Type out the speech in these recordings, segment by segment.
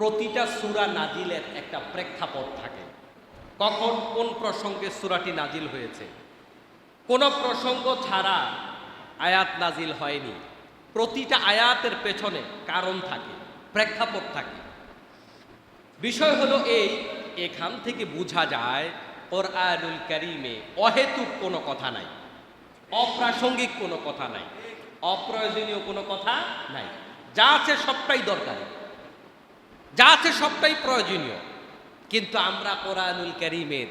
প্রতিটা সূরা নাজিলের একটা প্রেক্ষাপট থাকে। কখন কোন প্রসঙ্গে সূরাটি নাজিল হয়েছে, কোন প্রসঙ্গ ছাড়া আয়াত নাজিল হয়নি। প্রতিটা আয়াতের পেছনে কারণ থাকে, প্রেক্ষাপট থাকে। বিষয় হলো এখান থেকে বোঝা যায় কোরআনুল কারীমে অহেতুক কোনো কথা নাই, অপ্রাসঙ্গিক কোনো কথা নাই, অপ্রয়োজনীয় কোনো কথা নাই। যা আছে সবটাই দরকারি, যা আছে সবটাই প্রয়োজনীয়। কিন্তু আমরা কোরআনুল কারীমের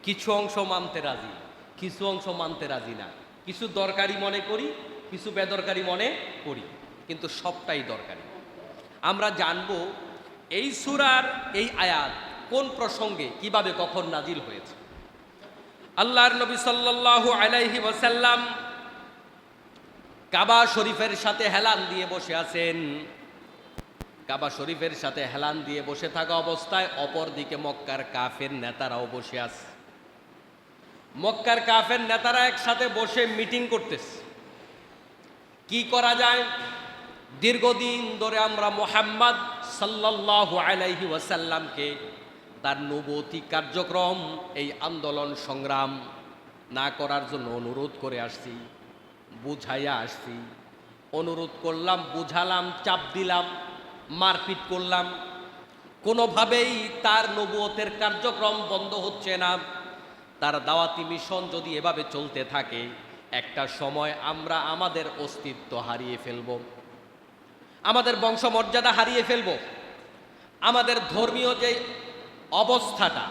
কিছু অংশ মানতে রাজি, কিছু অংশ মানতে রাজি না। কিছু দরকারি মনে করি, কিছু বেদরকারি মনে করি, কিন্তু সবটাই দরকারি। আমরা জানব এই সূরার এই আয়াত কোন প্রসঙ্গে কিভাবে কখন নাজিল হয়েছে। আল্লাহর নবী সাল্লাল্লাহু আলাইহি ওয়াসাল্লাম কাবা শরীফের সাথে হেলান দিয়ে বসে আছেন। কাবা শরীফের সাথে হেলান দিয়ে বসে থাকা অবস্থায় অপর দিকে মক্কার কাফের নেতারাও বসে আছে। মক্কার কাফের নেতারা একসাথে বসে মিটিং করতেছে, কি করা যায়। দীর্ঘদিন ধরে আমরা মুহাম্মদ সাল্লাল্লাহু আলাইহি ওয়াসাল্লামকে তার নবুয়তি কার্যক্রম, এই আন্দোলন সংগ্রাম না করার জন্য অনুরোধ করে আসছি, বুঝাইয়া আসছি। অনুরোধ করলাম, বুঝালাম, চাপ দিলাম, মারপিট করলাম, কোনোভাবেই তার নবুয়তের কার্যক্রম বন্ধ হচ্ছে না। তার দাওয়াতি মিশন যদি এভাবে চলতে থাকে, একটা সময় আমরা আমাদের অস্তিত্ব হারিয়ে ফেলব, আমাদের বংশমর্যাদা হারিয়ে ফেলব, আমাদের ধর্মীয় যে অবস্থাটা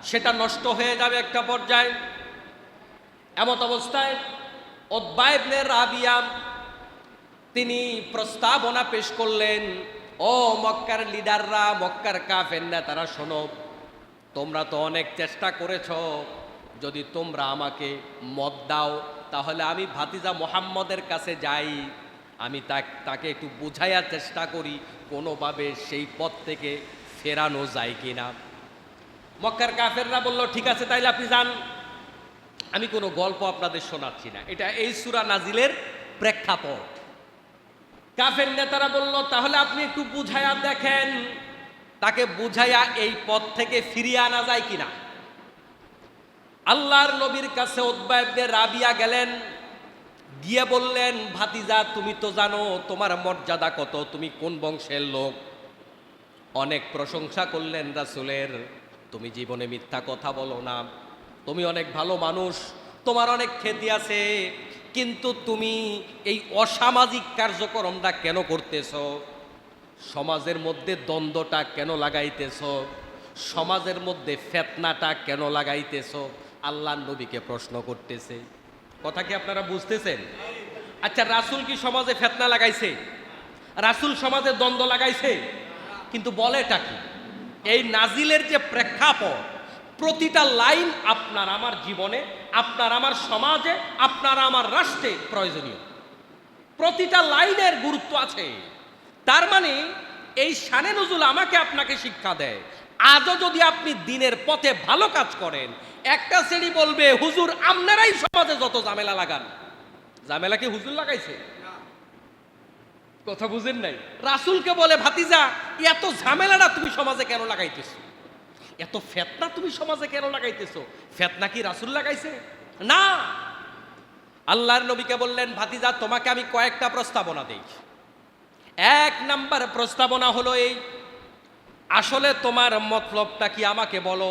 সেটা নষ্ট হয়ে যাবে একটা পর্যায়ে। এমত অবস্থায় উতবা ইবনে রাবিয়া তিনি প্রস্তাবনা পেশ করলেন, ও মক্কার লিডাররা, মক্কার কাফের নেতারা, শোনো, তোমরা তো অনেক চেষ্টা করেছ, যদি তোমরা আমাকে মত দাও তাহলে আমি ভাতিজা মুহাম্মদের কাছে যাই, আমি তাকে একটু বুঝাইয়ার চেষ্টা করি কোনোভাবে সেই পথ থেকে ফেরানো যায় কিনা। মক্কার কাফেররা বলল, ঠিক আছে, তাইলে আপনি যান, আমি কোনো গল্প আপনাদের শোনাচ্ছি না, এটা এই সূরা নাজিলের প্রেক্ষাপট। কাফের নেতারা বলল, তাহলে আপনি একটু বুঝাইয়া দেখেন, তাকে বুঝাইয়া এই পথ থেকে ফিরিয়ে আনা যায় কিনা। আল্লাহর নবীর কাছে উতবা ইবনে রাবিয়া গেলেন, গিয়ে বললেন, ভাতিজা, তুমি তো জানো তোমার মর্যাদা কত, তুমি কোন বংশের লোক। অনেক প্রশংসা করলেন রাসূলের, তুমি জীবনে মিথ্যা কথা বলো না, তুমি অনেক ভালো মানুষ, তোমার অনেক খ্যাতি আছে, কিন্তু তুমি এই অসামাজিক কার্যক্রমটা কেন করতেছ? সমাজের মধ্যে দ্বন্দ্বটা কেন লাগাইতেছ? সমাজের মধ্যে ফিতনাটা কেন লাগাইতেছ? আল্লাহর নবীকে প্রশ্ন করতেছে। কথা কি আপনারা বুঝতেছেন? আচ্ছা, রাসূল কি সমাজে ফিতনা লাগাইছে? রাসূল সমাজে দ্বন্দ্ব লাগাইছে? কিন্তু বলেটা কি? এই নাজিলের যে প্রেক্ষাপট, প্রতিটা লাইন আপনার আমার জীবনে, আপনার আমার সমাজে, আপনার আমার রাষ্ট্রে প্রয়োজনীয়। প্রতিটা লাইনের গুরুত্ব আছে। তার মানে এই শানে নজুল আমাকে আপনাকে শিক্ষা দেয়, আজও যদি আপনি দিনের পথে ভালো কাজ করেন, একটা শ্রেণী বলবে, হুজুর আপনারাই সমাজে যত ঝামেলা লাগান। ঝামেলা কি হুজুর লাগাইছে? কথা বুঝেন নাই? রাসূলকে বলে, ভাতিজা, এত ঝামেলাটা তুমি সমাজে কেন লাগাইতেছো? এত ফিতনা তুমি সমাজে কেন লাগাইতেছো? ফিতনা কি রাসূল লাগাইছে? না। আল্লাহর নবীকে বললেন, ভাতিজা, তোমাকে আমি কয়েকটা প্রস্তাবনা দেই। এক নাম্বার প্রস্তাবনা হলো এই, আসলে তোমার মতলবটা কি আমাকে বলো।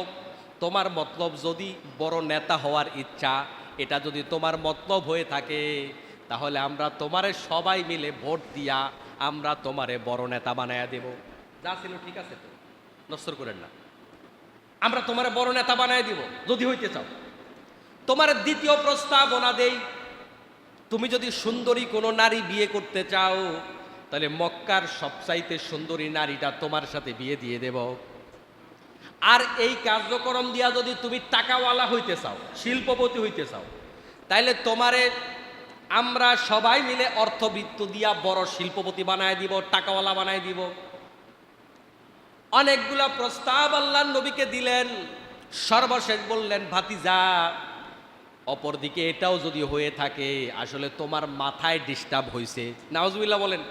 তোমার মতলব যদি বড় নেতা হওয়ার ইচ্ছা, এটা যদি তোমার মতলব হয়ে থাকে, তাহলে আমরা তোমারে সবাই মিলে ভোট দিয়া আমরা তোমারে বড় নেতা বানায়া দেব। যা ছিল ঠিক আছে তো, নষ্ট করেন না, আমরা তোমারে বড় নেতা বানায় দিব যদি হইতে চাও। তোমার দ্বিতীয় প্রস্তাবনা দেই, তুমি যদি সুন্দরী কোনো নারী বিয়ে করতে চাও, তাহলে মক্কার সবচাইতে সুন্দরী নারীটা তোমার সাথে বিয়ে দিয়ে দেব। আর এই কার্যক্রম দিয়া যদি তুমি টাকাওয়ালা হইতে চাও, শিল্পপতি হইতে চাও, তাইলে তোমারে আমরা সবাই মিলে অর্থবৃত্ত দিয়া বড় শিল্পপতি বানায় দিব, টাকাওয়ালা বানায় দিব। অনেকগুলা প্রস্তাব আল্লাহর নবীকে দিলেন। সর্বশেষ বললেন, ভাতিজা, অপরদিকে এটাও যদি হয়ে থাকে, আসলে তোমার মাথায় ডিস্টার্ব হয়েছে। নাউজুবিল্লাহ বলেন।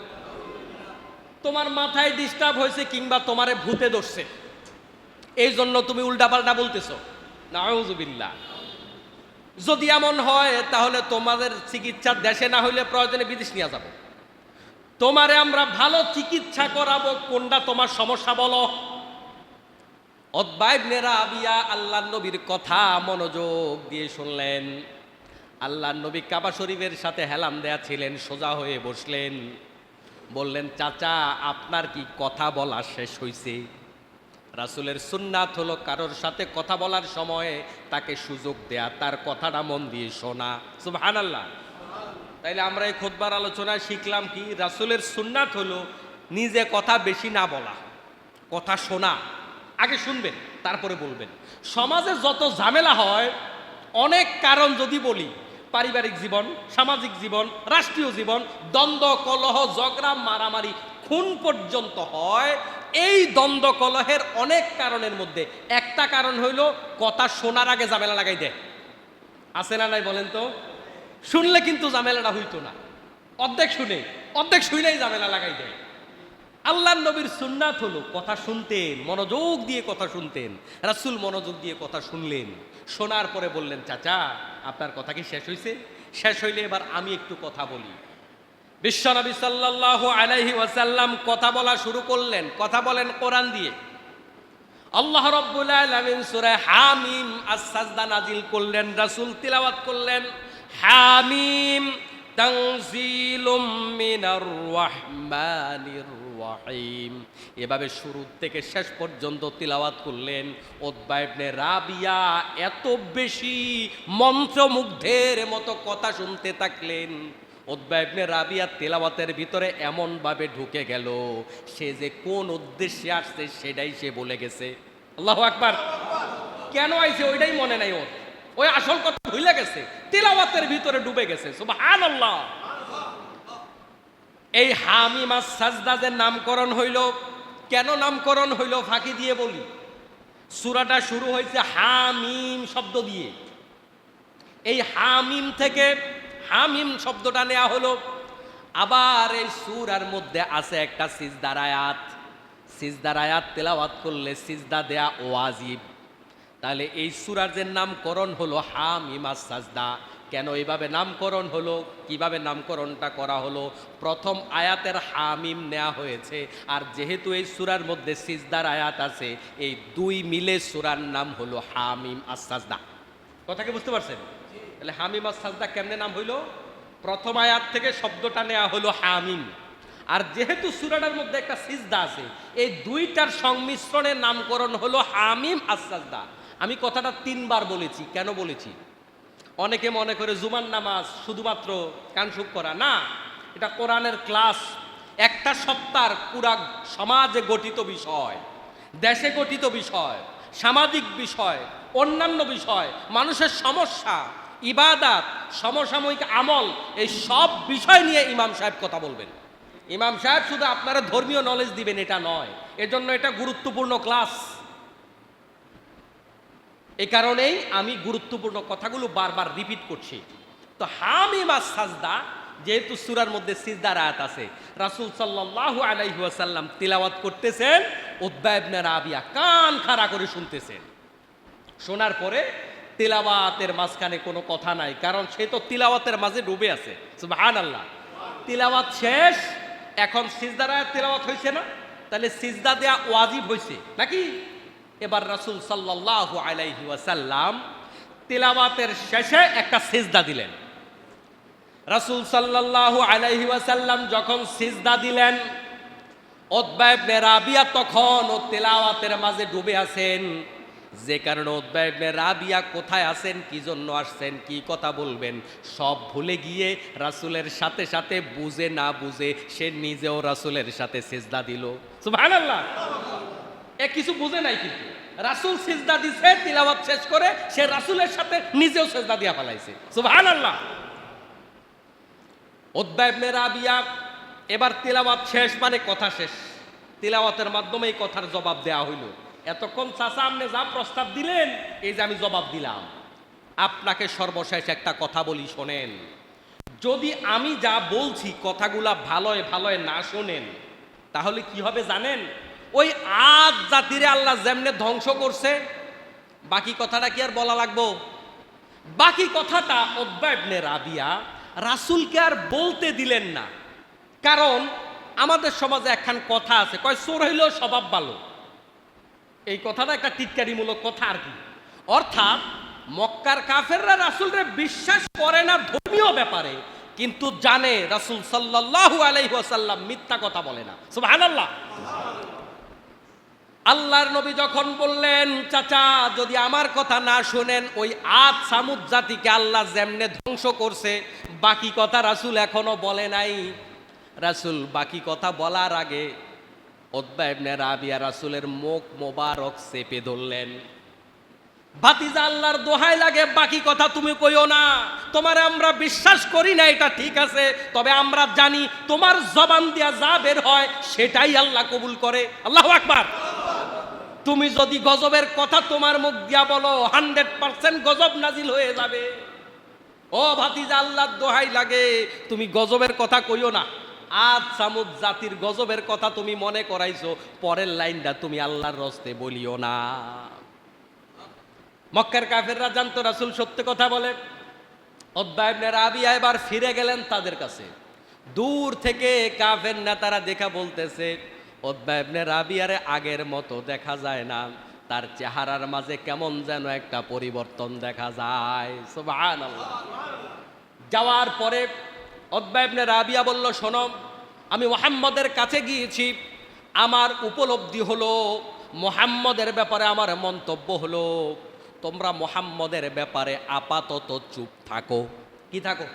তোমার মাথায় ডিস্টার্ব হয়েছে কিংবা তোমারে ভূতে ধরছে, এই জন্য তুমি উল্টাপাল্টা বলতেছো। নাউযুবিল্লাহ। যদি এমন হয় তাহলে তোমাদের চিকিৎসা দেশে না হইলে প্রয়োজনে বিদেশ নিয়ে যাবো। তোমারে আমরা ভালো চিকিৎসা করাবো, কোনটা তোমার সমস্যা বলো। উতবা ইবনে রাবিয়া আল্লাহর নবীর কথা মনোযোগ দিয়ে শুনলেন। আল্লাহর নবী কাবা শরীফের সাথে হেলান দেয়া ছিলেন, সোজা হয়ে বসলেন। বললেন, চাচা আপনার কি কথা বলা শেষ হইছে? রাসূলের সুন্নাত হলো কারোর সাথে কথা বলার সময় তাকে সুযোগ দেয়া, তার কথাটা মন দিয়ে শোনা। সুবহানাল্লাহ। তাইলে আমরা এই খুতবার আলোচনায় শিখলাম কি? রাসূলের সুন্নাত হলো নিজে কথা বেশি না বলা, কথা শোনা। আগে শুনবেন তারপরে বলবেন। সমাজে যত ঝামেলা হয়, অনেক কারণ যদি বলি, পারিবারিক জীবন, সামাজিক জীবন, রাষ্ট্রীয় জীবন, দ্বন্দ্ব কলহ, ঝগড়া, মারামারি, খুন পর্যন্ত হয়। এই দ্বন্দ্ব কলহের অনেক কারণের মধ্যে একটা কারণ হইল কথা শোনার আগে ঝামেলা লাগাই দেয়। আছে না নাই বলেন তো? শুনলে কিন্তু ঝামেলাটা হইতো না, অর্ধেক শুনেই ঝামেলা লাগাই দেয়। আল্লাহর নবীর সুন্নাত হলো কথা শুনতেন, মনোযোগ দিয়ে কথা শুনতেন। রাসূল মনোযোগ দিয়ে কথা শুনলেন, শোনার পরে বললেন, চাচা আপনার কথা কি শেষ হইছে? শেষ হইলে এবার আমি একটু কথা বলি। বিশ্বনবী সাল্লাল্লাহু আলাইহি ওয়াসাল্লাম কথা বলা শুরু করলেন। কথা বলেন কোরআন দিয়ে। আল্লাহ রাব্বুল আলামিন সূরা হামিম আস-সাজদা নাজিল করলেন, রাসূল তিলাওয়াত করলেন। হামিম তানজিলুম মিনার রাহমানির রাহিম। এভাবে শুরু থেকে শেষ পর্যন্ত তিলাওয়াত করলেন। উতবা ইবনে রাবিয়া এত বেশি মন্ত্রমুগ্ধের মতো কথা শুনতে থাকলেন। উতবা ইবনে রাবিয়া তেলাওয়াতের ভিতরে এমন ভাবে ঢুকে গেল, সে যে কোন উদ্দেশ্যে আসছে সেটাই সে বলে গেছে। আল্লাহু আকবার। কেন আইছে ওইটাই মনে নাই ওর, ওই আসল কথা ভুলে গেছে, তেলাওয়াতের ভিতরে ডুবে গেছে। সুবহানাল্লাহ। এই হামিম আস-সাজদা যে নামকরণ হইল, কেন নামকরণ হইল ফাঁকি দিয়ে বলি। সূরাটা শুরু হয়েছে হামিম শব্দ দিয়ে। এই হামিম থেকে হামিম শব্দটা নেওয়া হলো। আবার এই সূরার মধ্যে আছে একটা সিজদার আয়াত। সিজদার আয়াত তেলাওয়াত করলে সিজদা দেয়া ওয়াজিব। তাহলে এই সূরার যে নামকরণ হলো হামিম আস-সাজদা, কেন এইভাবে নামকরণ হলো, কিভাবে নামকরণটা করা হলো? প্রথম আয়াতের হামিম নেওয়া হয়েছে, আর যেহেতু এই সূরার মধ্যে সিজদার আয়াত আছে, এই দুই মিলে সূরার নাম হলো হামিম আস-সাজদা। কথা কি বুঝতে পারছেন? তাহলে হামিম আস-সাজদা কেমনে নাম হইল? প্রথম আয়াত থেকে শব্দটা নেওয়া হলো হামিম, আর যেহেতু সূরাটার মধ্যে একটা সিজদা আছে, এই দুইটার সংমিশ্রণের নামকরণ হলো হামিম আস-সাজদা। আমি কথাটা 3 বার বলেছি। কেন বলেছি? অনেকে মনে করে জুমার নামাজ শুধুমাত্র কানসুক করা না, এটা কোরআনের ক্লাস। একটা সপ্তাহ পুরা সমাজে গঠিত বিষয়, দেশে গঠিত বিষয়, সামাজিক বিষয়, অন্যান্য বিষয়, মানুষের সমস্যা, ইবাদত, সমসাময়িক আমল, এই সব বিষয় নিয়ে ইমাম সাহেব কথা বলবেন। ইমাম সাহেব শুধু আপনারা ধর্মীয় নলেজ দিবেন এটা নয়, এজন্য এটা গুরুত্বপূর্ণ ক্লাস। এই কারণেই আমি গুরুত্বপূর্ণ কথাগুলো বারবার রিপিট করছি। তো হামিম আস-সাজদা, যেহেতু সূরার মধ্যে সিজদার আয়াত আছে, রাসূল সাল্লাল্লাহু আলাইহি ওয়াসাল্লাম তিলাওয়াত করতেছেন, উতবা ইবনে রাবিয়া কান খাড়া করে শুনতেছেন। শোনার পরে তিলাওয়াতের মাঝখানে কোনো কথা নাই, কারণ সে তো তিলাওয়াতের মাঝে ডুবে আছে। সুবহানাল্লাহ। তিলাওয়াত শেষ, এখন সিজদার আয়াত তিলাওয়াত হয়েছে না? তাহলে সিজদা দেয়া ওয়াজিব হয়েছে নাকি? এবার রাসূল সাল্লাল্লাহু আলাইহি ওয়াসাল্লাম তিলাওয়াতের শেষে একটা সিজদা দিলেন। রাসূল সাল্লাল্লাহু আলাইহি ওয়াসাল্লাম যখন সিজদা দিলেন, উতবা ইবনে রাবিয়া তখন ও তিলাওয়াতের মাঝে ডুবে আছেন। যে কারণে উতবা ইবনে রাবিয়া কোথায় আছেন, কি জন্য আসছেন, কি কথা বলবেন, সব ভুলে গিয়ে রাসূলের সাথে সাথে বুঝে না বুঝে সে নিজেও রাসূলের সাথে সিজদা দিল। সুবহানাল্লাহ। এ কিছু বুঝে নাই, কিন্তু রাসূল সিজদা দিছে, তিলাওয়াত শেষ করে সে রাসূলের সাথে নিজেও সিজদা দিয়া ফেলাইছে। সুবহানাল্লাহ। উতবা ইবনে রাবিয়া এবার তিলাওয়াত শেষ, মানে কথা শেষ, তিলাওয়াতের মাধ্যমে এই কথার জবাব দেয়া হইল। এতক্ষণ চাচা আপনি যা প্রস্তাব দিলেন, এই যে আমি জবাব দিলাম। আপনাকে সর্বশেষ একটা কথা বলি, শোনেন। যদি আমি যা বলছি কথাগুলা ভালোয় ভালোয় না শোনেন, তাহলে কি হবে জানেন? ওই আদ জাতিরে আল্লাহ যেমনে ধ্বংস করছে, বাকি কথাটা কি আর বলা লাগবো? বাকি কথাটা উতবা ইবনে রাবিয়া রাসূলকে আর বলতে দিলেন না। কারণ আমাদের সমাজে একখান কথা আছে, কয় চোর হইলেও স্বভাব ভালো। এই কথাটা একটা টিটকারিমূলক কথা আর কি। অর্থাৎ মক্কার কাফেররা রাসূলকে বিশ্বাস করে না ধর্মীয় ব্যাপারে, কিন্তু জানে রাসূল সাল্লাল্লাহু আলাইহি ওয়াসাল্লাম মিথ্যা কথা বলে না। সুবহানাল্লাহ। আল্লাহর নবী যখন বললেন, চাচা যদি আমার কথা না শুনেন, ওই আদ সামুদ জাতিকে আল্লাহ যেমনে ধ্বংস করছে, বাকি কথা রাসূল এখনো বলে নাই। রাসূল বাকি কথা বলার আগে উতবা ইবনে রাবিয়া রাসূলের মুখ মোবারক চেপে ধরলেন। ভাতিজা আল্লাহর দোহাই লাগে, বাকি কথা তুমি কইও না। তোমার আমরা বিশ্বাস করি না, এটা ঠিক আছে, তবে আমরা জানি তোমার জবান দিয়া যা বের হয় সেটাই আল্লাহ কবুল করে। আল্লাহু আকবার। তুমি যদি গজবের কথা তোমার মুখ দিয়া বলো, 100% গজব নাজিল হয়ে যাবে। ও ভাতিজা আল্লাহর দোহাই লাগে, তুমি গজবের কথা কইও না। আদ সামুদ জাতির গজবের কথা তুমি মনে করাইছো, পরের লাইনটা তুমি আল্লাহর রস্তে বলিও না। মক্কার কাফেররা জানতো রাসূল সত্য কথা বলে। উতবা ইবনে রাবিয়া এবার ফিরে গেলেন তাদের কাছে। দূর থেকে কাফের নেতারা দেখা বলতেছে, উতবা ইবনে রাবিয়ারে আগের মতো দেখা যায় না, তার চেহারার মাঝে কেমন যেন একটা পরিবর্তন দেখা যায়। সুবহানাল্লাহ। যাওয়ার পরে উতবা ইবনে রাবিয়া বলল, শোনো, আমি মুহাম্মদের কাছে গিয়েছি, আমার উপলব্ধি হলো, মুহাম্মদের ব্যাপারে আমার মন্তব্য হলো, তোমরা মুহাম্মদের ব্যাপারে আপাতত চুপ থাকো। কি থাকো?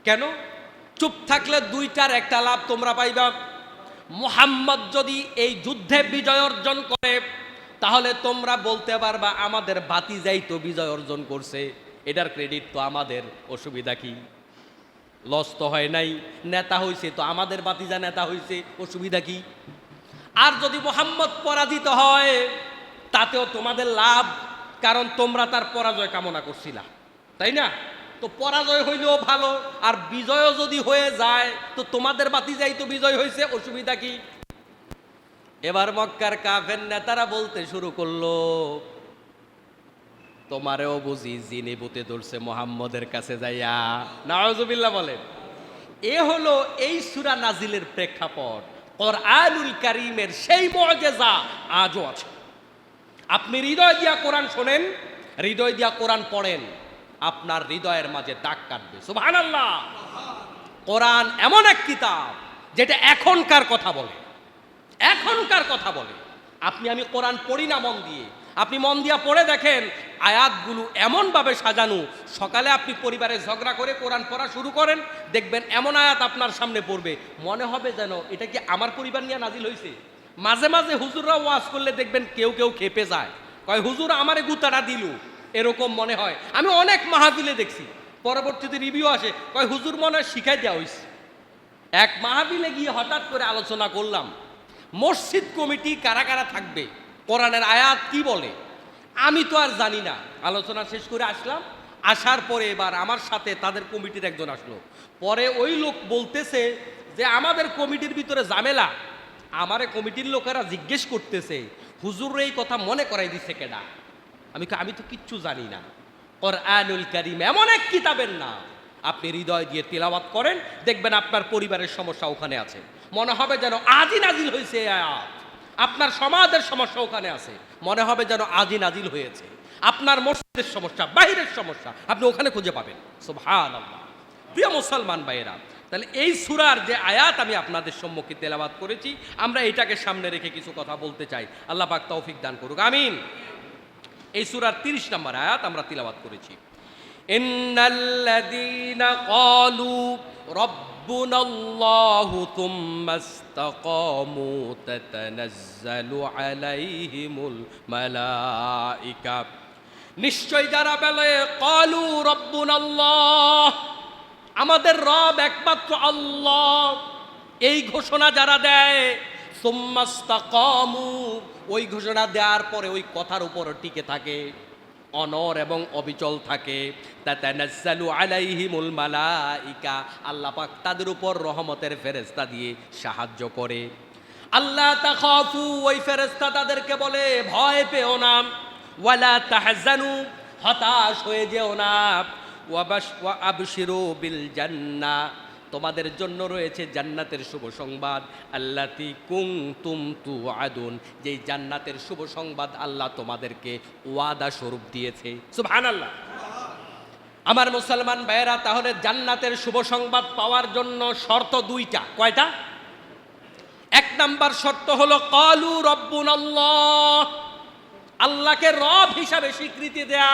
কেন? চুপ থাকলে দুইটার একটা লাভ তোমরা পাইবা। মুহাম্মদ যদি এই যুদ্ধে বিজয় অর্জন করে, তাহলে তোমরা বলতে পারবা আমাদের ভাতিজাই তো বিজয় অর্জন করছে, এটার ক্রেডিট তো আমাদের। অসুবিধা কি? লস তো হয় নাই, নেতা হইছে তো আমাদের ভাতিজা নেতা হইছে, অসুবিধা কি? আর যদি মুহাম্মদ পরাজিত হয়, তাতেও তোমাদের লাভ, কারণ তোমরা তার পরাজয় কামনা করছিলা, তাই না? তো পরাজয় হইলেও ভালো, আর বিজয়ও যদি হয়ে যায় তো তোমাদের ভাতিজাই তো বিজয় হয়েছে, অসুবিধা কি? এবার মক্কার কাফের নেতারা বলতে শুরু করলো, তোমারেও বুঝি জিনে বুতে ধরছে মুহাম্মদের কাছে যাইয়া। নাউজুবিল্লাহ বলেন। এ হলো এই সূরা নাজিলের প্রেক্ষাপট। কোরআনুল কারীমের সেই মুআজিজা আজও আছে। আপনি হৃদয় দিয়া কোরআন শোনেন, হৃদয় দিয়া কোরআন পড়েন, আপনার হৃদয়ের মাঝে দাগ কাটবে। সুবহানাল্লাহ। কোরআন এমন এক কিতাব যেটা এখনকার কথা বলে, এখনকার কথা বলে। আমি কোরআন পড়ি না মন দিয়ে, আপনি মন দিয়া পড়ে দেখেন, আয়াতগুলো এমনভাবে সাজানো, সকালে আপনি পরিবারে ঝগড়া করে কোরআন পড়া শুরু করেন, দেখবেন এমন আয়াত আপনার সামনে পড়বে, মনে হবে যেন এটা কি আমার পরিবার নিয়ে নাজিল হয়েছে। মাঝে মাঝে হুজুররা ওয়াজ করলে দেখবেন কেউ কেউ খেপে যায়, কয় হুজুর আমারে গুতাটা দিল, এরকম মনে হয়। আমি অনেক মাহফিলে দেখছি, পরবর্তীতে রিভিউ আসে, কয় হুজুর মনে হয় শিখাই দেওয়া হয়েছে। এক মাহফিলে গিয়ে হঠাৎ করে আলোচনা করলাম, মসজিদ কমিটি কারা কারা থাকবে, কোরআনের আয়াত কি বলে, আমি তো আর জানি না। আলোচনা শেষ করে আসলাম, আসার পরে এবার আমার সাথে তাদের কমিটির একজন আসলো। পরে ওই লোক বলতেছে যে আমাদের কমিটির ভিতরে ঝামেলা, আমারে কমিটির লোকেরা জিজ্ঞেস করতেছে হুজুর এই কথা মনে করাই দিছে কেডা। আমি তো কিচ্ছু জানি না। কোরআনুল কারীম এমন এক কিতাবের নাম, আপনি হৃদয় দিয়ে তিলাওয়াত করেন, দেখবেন আপনার পরিবারের সমস্যা ওখানে আছে, মনে হবে যেন আজই নাজিল হয়েছে আয়াত। আপনার সমাজের সমস্যা ওখানে আছে, মনে হবে যেন আজই নাজিল হয়েছে। আপনার মসজিদের সমস্যা, বাহিরের সমস্যা আপনি ওখানে খুঁজে পাবেন। সুবহানাল্লাহ। প্রিয় মুসলমান ভাইয়েরা, তাহলে এই সূরার যে আয়াত আমি আপনাদের সম্মুখে তেলাওয়াত করেছি, আমরা এটাকে সামনে রেখে কিছু কথা বলতে চাই। আল্লাহ পাক তৌফিক দান করুক, আমিন। এই সূরার 30 নম্বর আয়াত আমরা তিলাওয়াত করেছি। ইন্নাল্লাযীনা ক্বালু রাব্বুনাল্লাহু থুম্মা ইসতাকামু তাতানাজ্জালু আলাইহিমুল মালায়েকা, নিশ্চয় যারা বলে ক্বালু রাব্বুনাল্লাহ, আমাদের রব একমাত্র আল্লাহ, এই ঘোষণা যারা দেয়, সুম্মা ইসতাকামু, ওই ঘোষণা দেওয়ার পরে ওই কথার উপর টিকে থাকে, অনর এবং অবিচল থাকে, তাতানাজ্জালু আলাইহিমুল মালাইকা, আল্লাহ পাক তাদের উপর রহমতের ফেরেশতা দিয়ে সাহায্য করে। আল্লাহ তাখাফু, ওই ফেরেশতা তাদেরকে বলে ভয় পেও না, ওয়ালা তাহজানু, হতাশ হয়ে যেও না, ওয়া আবশিরু বিল জান্নাহ, তোমাদের জন্য রয়েছে জান্নাতের শুভ সংবাদ, আল্লাতী কুনতুম তুআদুন, যেই জান্নাতের শুভ সংবাদ আল্লাহ তোমাদেরকে ওয়াদা স্বরূপ দিয়েছে। সুবহানাল্লাহ। আমার মুসলমান ভাইয়েরা, তাহলে জান্নাতের শুভ সংবাদ পাওয়ার জন্য শর্ত দুইটা। কয়টা? এক নাম্বার শর্ত হলো ক্বালু রব্বুনাল্লাহ, আল্লাহকে রব হিসাবে স্বীকৃতি দেয়া।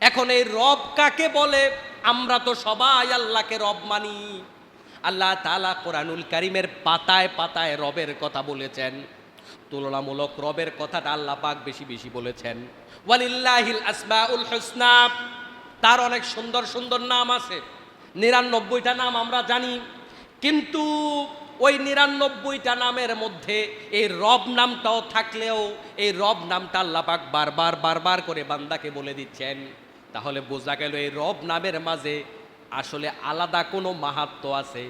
এখন এই রব কাকে বলে? আমরা তো সবাই আল্লাহকে রব মানি। আল্লাহ তাআলা কোরআনুল কারীমের পাতায় পাতায় রবের কথা বলেছেন। তুলনামূলক রবের কথাটা আল্লাহ পাক বেশি বেশি বলেছেন। ওয়ালিল্লাহিল আসমাউল হুসনা, তার অনেক সুন্দর সুন্দর নাম আছে। ৯৯টা নাম আমরা জানি, কিন্তু ওই ৯৯টা নামের মধ্যে এই রব নামটাও থাকলেও এই রব নামটা আল্লাহ পাক বারবার বারবার করে বান্দাকে বলে দিচ্ছেন। তাহলে বোঝা গেল এই রব নামের মাঝে আসলে আলাদা কোনো মাহাত্ম্য আছে।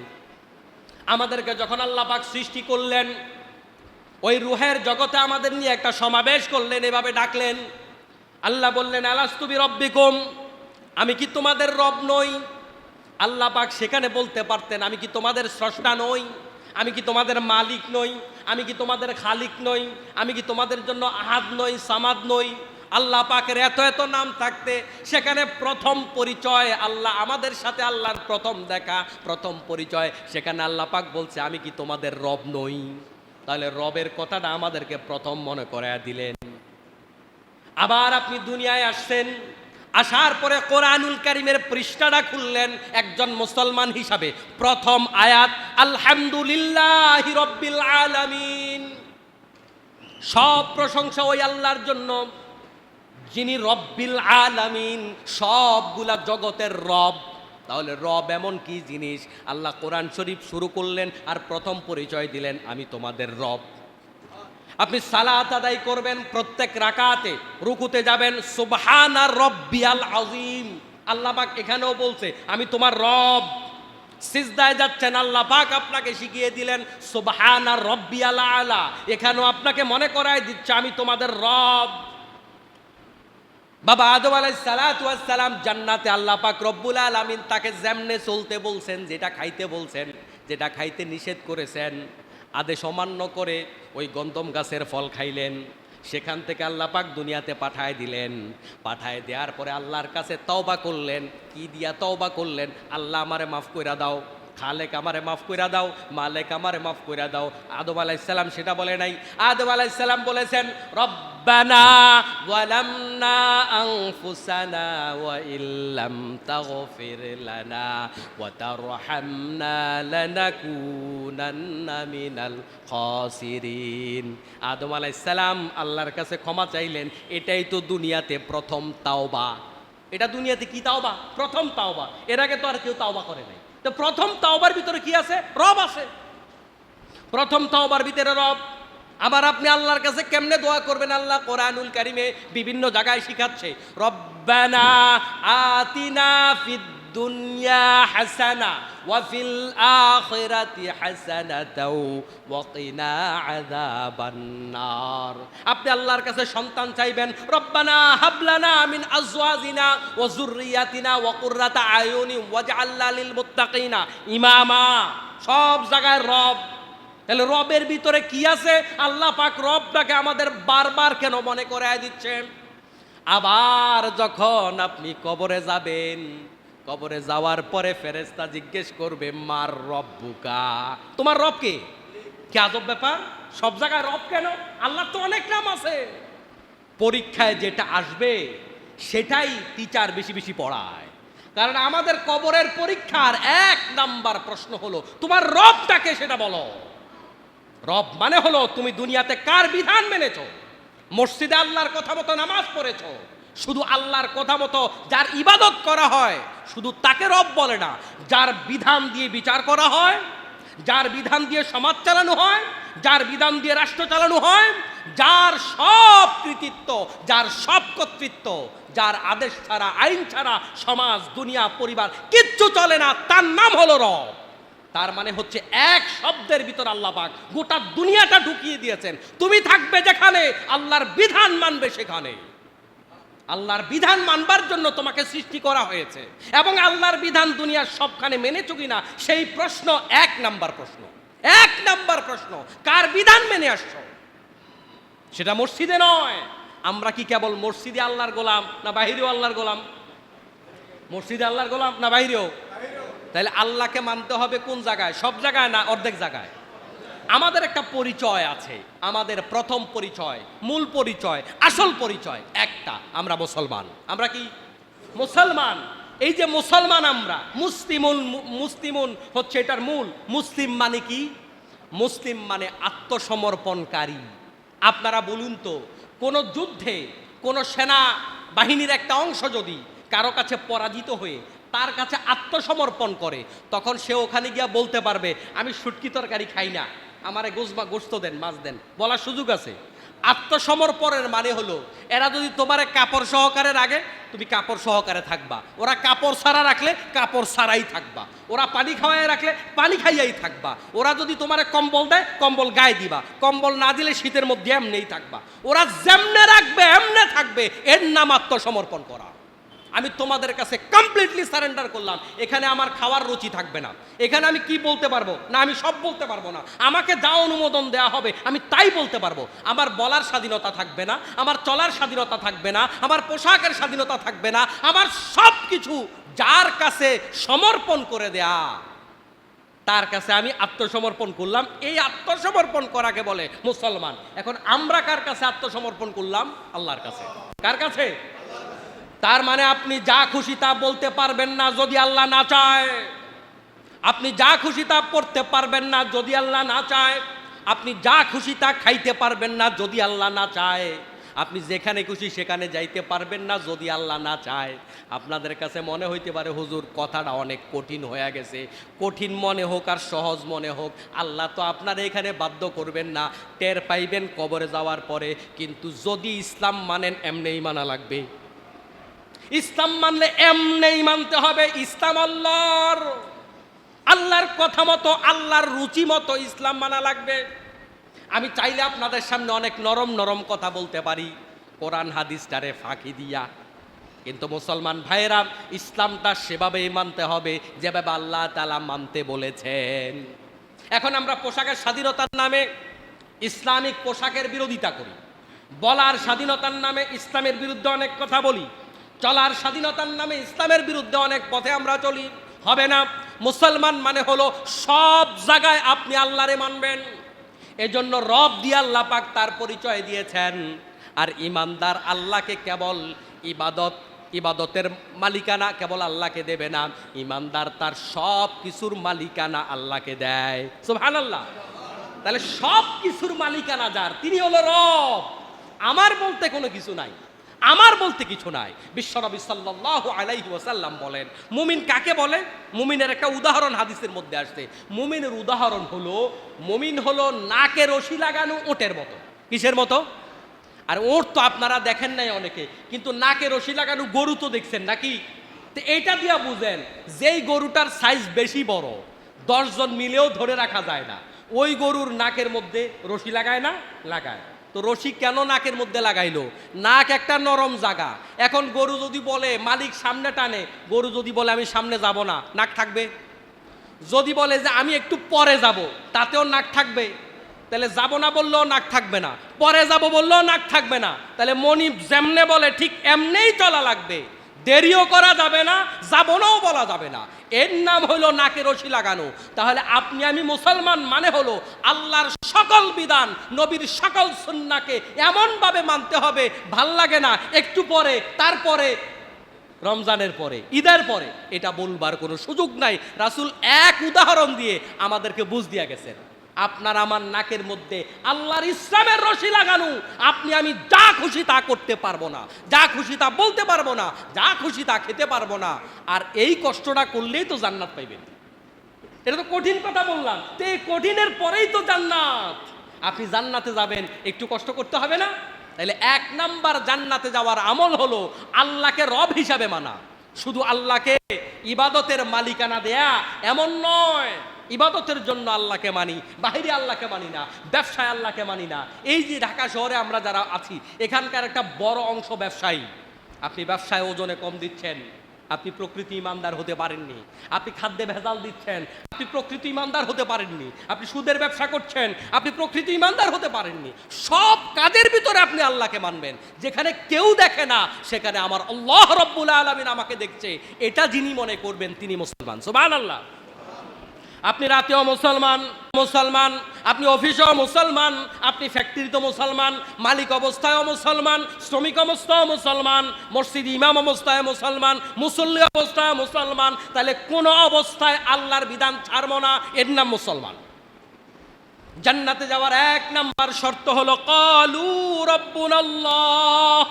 আমাদেরকে যখন আল্লাহ পাক সৃষ্টি করলেন, ওই রুহের জগতে আমাদের নিয়ে একটা সমাবেশ করলেন, এভাবে ডাকলেন। আল্লাহ বললেন আলাস্তু বিরব্বিকুম, আমি কি তোমাদের রব নই? আল্লাহ পাক সেখানে বলতে পারতেন আমি কি তোমাদের স্রষ্টা নই? আমি কি তোমাদের মালিক নই? আমি কি তোমাদের খালিক নই? আমি কি তোমাদের জন্য আহাদ নই, সামাদ নই? আল্লাহ পাকের এত এত নাম থাকতে সেখানে প্রথম পরিচয় আল্লাহ, আমাদের সাথে আল্লাহর প্রথম দেখা, প্রথম পরিচয়, সেখানে আল্লাহ পাক বলছে আমি কি তোমাদের রব নই? তাহলে রবের কথাটা আমাদেরকে প্রথম মনে করায়া দিলেন। আবার আপনি দুনিয়ায় আসছেন, আসার পরে কোরআনুল কারীমের পৃষ্ঠাটা খুললেন একজন মুসলমান হিসাবে। প্রথম আয়াত আলহামদুলিল্লাহি রাব্বিল আলামিন, সব প্রশংসা ওই আল্লাহর জন্য যিনি রব্বিল আলামিন, সবগুলা জগতের রব। তাহলে রব এমন কি জিনিস? আল্লাহ কোরআন শরীফ শুরু করলেন আর প্রথম পরিচয় দিলেন আমি তোমাদের রব। আপনি সালাত আদায় করবেন, প্রত্যেক রাকাতে রুকুতে যাবেন সুবহানা রব্বিয়াল আযীম, আল্লাহ পাক এখানেও বলছে আমি তোমার রব। সিজদায় যাচ্ছেন, আল্লাহ পাক আপনাকে শিখিয়ে দিলেন সুবহানা রব্বিয়াল আলা, এখানেও আপনাকে মনে করায় দিচ্ছে আমি তোমাদের রব। বাবা আদম আলাইহিস সালাতু ওয়াস সালাম জান্নাতে আল্লাহ পাক রব্বুল আলামিন তাকে যেমনে চলতে বলছেন, যেটা খাইতে বলছেন, যেটা খাইতে নিষেধ করেছেন, আদেশ অমান্য করে ওই গন্ধম গাছের ফল খাইলেন। সেখান থেকে আল্লাহ পাক দুনিয়াতে পাঠায় দিলেন। পাঠায় দেওয়ার পরে আল্লাহর কাছে তওবা করলেন। কি দিয়া তওবা করলেন? আল্লাহ আমারে মাফ কইরা দাও, খালেক আমারে মাফ কইরা দাও, মালেক আমারে মাফ কইরা দাও। আদম আলাইহিস সালাম সেটা বলে নাই। আদম আলাইহিস সালাম বলেছেন রব্বানা যালামনা আনফুসানা ওয়া ইল্লাম তাগফির লানা ওয়া তারহামনা লানাকুনান্না মিনাল খাসিরিন। আদম আলাইহিস সালাম আল্লাহর কাছে ক্ষমা চাইলেন। এটাই তো দুনিয়াতে প্রথম তাওবা। এটা দুনিয়াতে কি তাওবা? প্রথম তাওবা। এর আগে তো আর কেউ তাওবা করে নাই। তো প্রথম তাওবার ভিতরে কি আছে? রব আছে। প্রথম তাওবার ভিতরে রব। আবার আপনি আল্লাহর কাছে কেমনে দোয়া করবেন? আল্লাহ কোরআনুল কারীমে বিভিন্ন জায়গায় শিখাচ্ছে রব্বানা আতিনা ফিদ দুনিয়া হাসানা ওয়া ফিল আখিরাতি হাসানাতাও ওয়া কিনা আযাবান নার। আপনি আল্লাহর কাছে সন্তান চাইবেন, রব্বানা হাবলানা মিন আজওয়াজিনা ওয়া যুররিয়াতিনা ওয়া কুররাতা আয়ুনি ওয়াজআলনা লিল মুত্তাকিনা ইমামা। সব জায়গায় রব। তাহলে রবের ভিতরে কি আছে? আল্লাহ পাক রবটাকে আমাদের বারবার কেন মনে করায় দিচ্ছেন? আবার যখন আপনি কবরে যাবেন, কবরে যাওয়ার পরে ফেরেশতা জিজ্ঞেস করবে মার রব্বুকা, তোমার রব কে? কি আজব ব্যাপার! সব জায়গায় রব কেন? আল্লাহর তো অনেক নাম আছে। পরীক্ষায় যেটা আসবে সেটাই টিচার বেশি বেশি পড়ায়। কারণ আমাদের কবরের পরীক্ষার ১ নাম্বার প্রশ্ন হলো তোমার রবটাকে, সেটা বলো। রব মানে হলো তুমি দুনিয়াতে কার বিধান মেনেছো? মসজিদে আল্লাহর কথা মতো নামাজ পড়েছো, শুধু আল্লাহর কথা মতো যার ইবাদত করা হয় শুধু তাকে রব বলে না। যার বিধান দিয়ে বিচার করা হয়, যার বিধান দিয়ে সমাজ চালানো হয়, যার বিধান দিয়ে রাষ্ট্র চালানো হয়, যার সব কৃতিত্ব, যার সব কর্তৃত্ব, যার আদেশ ছাড়া, আইন ছাড়া সমাজ, দুনিয়া, পরিবার কিচ্ছু চলে না, তার নাম হলো রব। তার মানে হচ্ছে এক শব্দের ভিতর আল্লাহ পাক গোটা দুনিয়াটা ঢুকিয়ে দিয়েছেন। তুমি থাকবে যেখানে, আল্লাহর বিধান মানবে সেখানে। আল্লাহর বিধান মানবার জন্য তোমাকে সৃষ্টি করা হয়েছে, এবং আল্লাহর বিধান দুনিয়ার সবখানে মেনেছো কিনা সেই প্রশ্ন এক নাম্বার প্রশ্ন। এক নাম্বার প্রশ্ন, কার বিধান মেনে আসছো? সেটা মসজিদে নয়। আমরা কি কেবল মসজিদে আল্লাহর গোলাম, না বাহিরেও আল্লাহর গোলাম? মসজিদে আল্লাহর গোলাম না বাহিরেও? তাহলে আল্লাহকে মানতে হবে কোন জায়গায়? সব জায়গায় না অর্ধেক জায়গায়? আমাদের একটা পরিচয় আছে, আমাদের প্রথম পরিচয়, মূল পরিচয়, আসল পরিচয় একটা, আমরা মুসলমান। আমরা কি মুসলমান? এই যে মুসলমান আমরা, মুসলিমুন হচ্ছে এটার মূল। মুসলিম মানে কি? মুসলিম মানে আত্মসমর্পণকারী। আপনারা বলুন তো, কোন যুদ্ধে কোন সেনা বাহিনীর একটা অংশ যদি কারো কাছে পরাজিত হয়ে তার কাছে আত্মসমর্পণ করে, তখন সে ওখানে গিয়া বলতে পারবে আমি শুটকি তরকারি খাই না, আমারে গোস্ত দেন, মাছ দেন, বলার সুযোগ আছে? আত্মসমর্পণের মানে হলো, এরা যদি তোমারে কাপড় সহকারে রাখে, তুমি কাপড় সহকারে থাকবা। ওরা কাপড় ছাড়া রাখলে কাপড় ছাড়াই থাকবা। ওরা পানি খাওয়াই রাখলে পানি খাইয়াই থাকবা। ওরা যদি তোমারে কম্বল দেয়, কম্বল গায়ে দিবা। কম্বল না দিলে শীতের মধ্যে এমনেই থাকবা। ওরা যেমনে রাখবে এমনে থাকবে। এর নাম আত্মসমর্পণ করা। আমি তোমাদের কাছে কমপ্লিটলি সারেন্ডার করলাম। এখানে আমার খাওয়ার রুচি থাকবে না, এখানে আমি কি বলতে পারবো না, আমি সব বলতে পারবো না। আমাকে যা অনুমোদন দেওয়া হবে আমি তাই বলতে পারবো। আমার বলার স্বাধীনতা থাকবে না, আমার চলার স্বাধীনতা থাকবে না, আমার পোশাকের স্বাধীনতা থাকবে না। আমার সব কিছু যার কাছে সমর্পণ করে দেয়া, তার কাছে আমি আত্মসমর্পণ করলাম। এই আত্মসমর্পণ করাকে বলে মুসলমান। এখন আমরা কার কাছে আত্মসমর্পণ করলাম? আল্লাহর কাছে। কার কাছে? তার মানে আপনি যা খুশি তা বলতে পারবেন না যদি আল্লাহ না চায়। আপনি যা খুশি তা পড়তে পারবেন না যদি আল্লাহ না চায়। আপনি যা খুশি তা খাইতে পারবেন না যদি আল্লাহ না চায়। আপনি যেখানে খুশি সেখানে যাইতে পারবেন না যদি আল্লাহ না চায়। আপনাদের কাছে মনে হইতে পারে হুজুর কথাটা অনেক কঠিন হয়ে গেছে। কঠিন মনে হোক আর সহজ মনে হোক, আল্লাহ তো আপনার এখানে বাধ্য করবেন না, টের পাইবেন কবরে যাওয়ার পরে। কিন্তু যদি ইসলাম মানেন, এমনেই মানা লাগবে। ইসলাম মানলে এমনেই মানতে হবে। ইসলাম আল্লাহর, আল্লাহর কথা মতো, আল্লাহর রুচি মতো ইসলাম মানা লাগবে। আমি চাইলে আপনাদের সামনে অনেক নরম নরম কথা বলতে পারি কোরআন হাদিসটারে ফাঁকি দিয়া, কিন্তু মুসলমান ভাইয়েরা, ইসলামটা সেভাবেই মানতে হবে যেভাবে আল্লাহ তাআলা মানতে বলেছেন। এখন আমরা পোশাকের স্বাধীনতার নামে ইসলামিক পোশাকের বিরোধিতা করি, বলার স্বাধীনতার নামে ইসলামের বিরুদ্ধে অনেক কথা বলি, চলার স্বাধীনতার নামে ইসলামের বিরুদ্ধে অনেক পথে আমরা চলি। হবে না। মুসলমান মানে হলো সব জায়গায় আপনি আল্লাহরে মানবেন। এজন্য রব দিয়ে আল্লাহ পাক তার পরিচয় দিয়েছেন। আর ইমানদার আল্লাহকে কেবল ইবাদতের মালিকানা কেবল আল্লাহকে দেবে না, ইমানদার তার সব কিছুর মালিকানা আল্লাহকে দেয়। সুবহানাল্লাহ। তাহলে সব কিছুর মালিকানা যার, তিনি হলো রব। আমার বলতে কোনো কিছু নাই, আমার বলতে কিছু নাই। বিশ্বনবী সাল্লাল্লাহু আলাইহি ওয়াসাল্লাম বলেন, মুমিন কাকে বলে? মুমিনের একটা উদাহরণ হাদিসের মধ্যে আসছে। মুমিনের উদাহরণ হলো, মুমিন হলো নাকে রশি লাগানো ওটের মতো। কিসের মতো? আর ওট তো আপনারা দেখেন নাই অনেকে, কিন্তু নাকে রশি লাগানো গরু তো দেখছেন নাকি? তো এইটা দিয়া বুঝেন, যেই গরুটার সাইজ বেশি বড়, 10 জন মিলেও ধরে রাখা যায় না, ওই গরুর নাকের মধ্যে রশি লাগায় না? লাগায়। তো রশি কেন নাকের মধ্যে লাগাইলো? নাক একটা নরম জায়গা। এখন গরু যদি বলে মালিক সামনে টানে, গরু যদি বলে আমি সামনে যাব না, নাক থাকবে? যদি বলে যে আমি একটু পরে যাব, তাতেও নাক থাকবে? তাহলে যাব না বললেও নাক থাকবে না, পরে যাব বললেও নাক থাকবে না। তাহলে মনিব যেমনে বলে ঠিক এমনেই চলা লাগবে, দেরিও করা যাবে না, যাব নাও বলা যাবে না। এর নাম হলো নাকে রশি লাগানো। তাহলে আপনি আমি মুসলমান মানে হলো আল্লাহর সকল বিধান, নবীর সকল সুন্নাহকে এমনভাবে মানতে হবে, ভাল লাগে না একটু পরে, তারপরে রমজানের পরে, ঈদের পরে, এটা বলবার কোনো সুযোগ নাই। রাসূল এক উদাহরণ দিয়ে আমাদেরকে বুঝ দিয়া গেছেন, আপনার আমার নাকের মধ্যে আল্লাহর ইসলামের রশি লাগানো। আপনি আমি যা খুশি তা করতে পারবো না, যা খুশি তা বলতে পারবো না, যা খুশি তা খেতে পারবো না। আর এই কষ্টটা করলেই তো জান্নাত পাইবেন। এটা তো কঠিন কথা বললাম, তো এই কঠিনের পরেই তো জান্নাত। আপনি জান্নাতে যাবেন, একটু কষ্ট করতে হবে না? তাহলে 1 নাম্বার জান্নাতে যাওয়ার আমল হলো আল্লাহকে রব হিসাবে মানা। শুধু আল্লাহকে ইবাদতের মালিকানা দেয়া এমন নয়, ইবাদতের জন্য আল্লাহকে মানি, বাহিরে আল্লাহকে মানি না, ব্যবসায় আল্লাহকে মানি না। এই যে ঢাকা শহরে আমরা যারা আছি, এখানকার একটা বড় অংশ ব্যবসায়ী। আপনি ব্যবসায় ওজনে কম দিচ্ছেন, আপনি প্রকৃতি ইমানদার হতে পারেননি। আপনি খাদ্যে ভেজাল দিচ্ছেন, আপনি প্রকৃতি ইমানদার হতে পারেননি। আপনি সুদের ব্যবসা করছেন, আপনি প্রকৃতি ইমানদার হতে পারেননি। সব কাজের ভিতরে আপনি আল্লাহকে মানবেন। যেখানে কেউ দেখে না, সেখানে আমার আল্লাহ রাব্বুল আলামিন আমাকে দেখছে, এটা যিনি মনে করবেন তিনি মুসলমান। সুবহানাল্লাহ। আপনি রাতেও মুসলমান, আপনি অফিসেও মুসলমান, আপনি ফ্যাক্টরিতেও মুসলমান, মালিক অবস্থায়ও মুসলমান, শ্রমিক অবস্থায়ও মুসলমান, মসজিদ ইমাম অবস্থায় মুসলমান, মুসল্লি অবস্থায় মুসলমান। তাহলে কোন অবস্থায় আল্লাহর বিধান ছাড়বো না, এর নাম মুসলমান। জান্নাতে যাওয়ার 1 নাম্বার শর্ত হলো ক্বালু রাব্বুনাল্লাহ।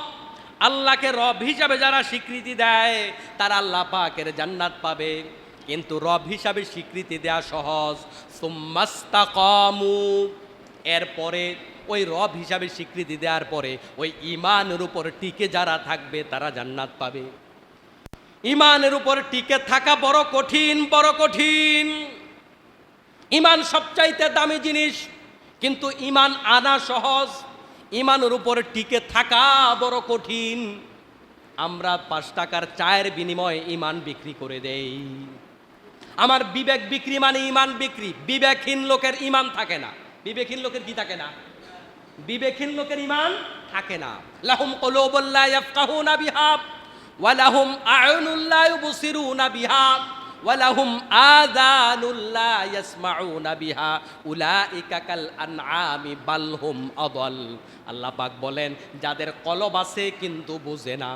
আল্লাহকে রব হিসাবে যারা স্বীকৃতি দেয়, তারা আল্লাহ পাকের জান্নাত পাবে। কিন্তু রব হিসাবে স্বীকৃতি দেয়া সহজ, সুম্মাস্তাকামু, এরপরে ওই রব হিসাবে স্বীকৃতি দেওয়ার পরে ওই ঈমানের উপর টিকে যারা থাকবে তারা জান্নাত পাবে। ঈমানের উপর টিকে থাকা বড় কঠিন, বড় কঠিন। ঈমান সবচাইতে দামি জিনিস, কিন্তু ঈমান আনা সহজ, ঈমানের উপর টিকে থাকা বড় কঠিন। আমরা 5 টাকার চায়ের বিনিময়ে ঈমান বিক্রি করে দেই। আমার বিবেক বিক্রি মানে ঈমান বিক্রি। বিবেকহীন লোকের ঈমান থাকে না। বিবেকহীন লোকের কি থাকে না? বিবেকহীন লোকের ঈমান থাকে না। লাহুম কুলুবুন লা ইয়াফকাহুনা বিহা ওয়া লাহুম আ'য়ুনুন লা ইউবসিরুনা বিহা ওয়া লাহুম আযানুন লা ইয়াসমাউনা বিহা উলাইকা কাল আনআমি বাল হুম আদাল। আল্লাহ পাক বলেন, যাদের কলব আছে কিন্তু বুঝে না,